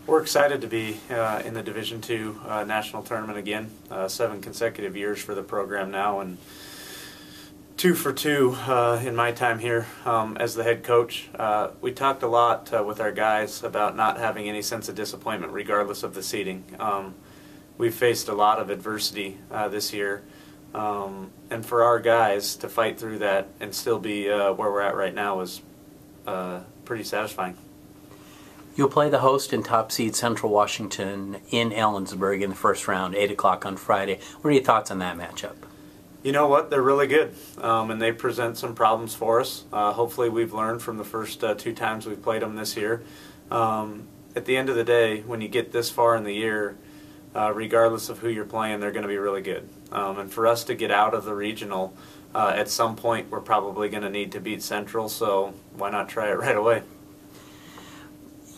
We're excited to be in the Division II national tournament again. 7 consecutive years for the program now, and 2 for 2 in my time here as the head coach. We talked a lot with our guys about not having any sense of disappointment regardless of the seeding. We've faced a lot of adversity this year, and for our guys to fight through that and still be where we're at right now is pretty satisfying. You'll play the host and top seed Central Washington in Ellensburg in the first round, 8 o'clock on Friday. What are your thoughts on that matchup? You know what? They're really good, and they present some problems for us. Hopefully we've learned from the first 2 times we've played them this year. At the end of the day, when you get this far in the year, regardless of who you're playing, they're going to be really good. And for us to get out of the regional, at some point we're probably going to need to beat Central, so why not try it right away?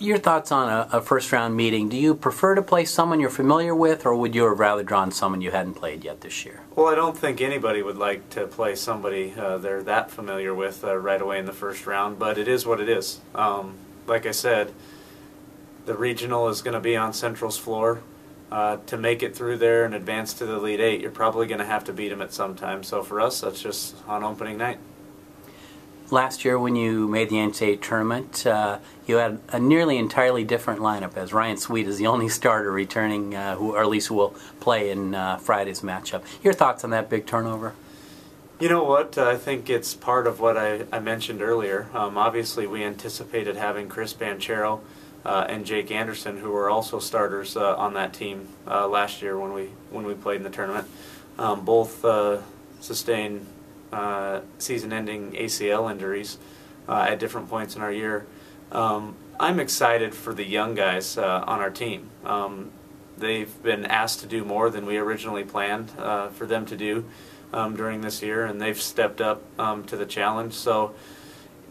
Your thoughts on a first-round meeting. Do you prefer to play someone you're familiar with, or would you have rather drawn someone you hadn't played yet this year? Well, I don't think anybody would like to play somebody they're that familiar with right away in the first round, but it is what it is. Like I said, the regional is going to be on Central's floor. To make it through there and advance to the Elite Eight, you're probably going to have to beat them at some time. So for us, that's just on opening night. Last year when you made the NCAA tournament, you had a nearly entirely different lineup, as Ryan Sweet is the only starter returning, or at least who will play in Friday's matchup. Your thoughts on that big turnover? You know what? I think it's part of what I mentioned earlier. Obviously, we anticipated having Chris Banchero and Jake Anderson, who were also starters on that team last year when we played in the tournament. Both sustained season-ending ACL injuries at different points in our year. I'm excited for the young guys on our team. They've been asked to do more than we originally planned for them to do during this year, and they've stepped up to the challenge. So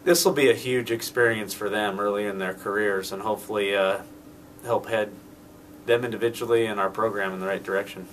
this will be a huge experience for them early in their careers, and hopefully help head them individually and our program in the right direction.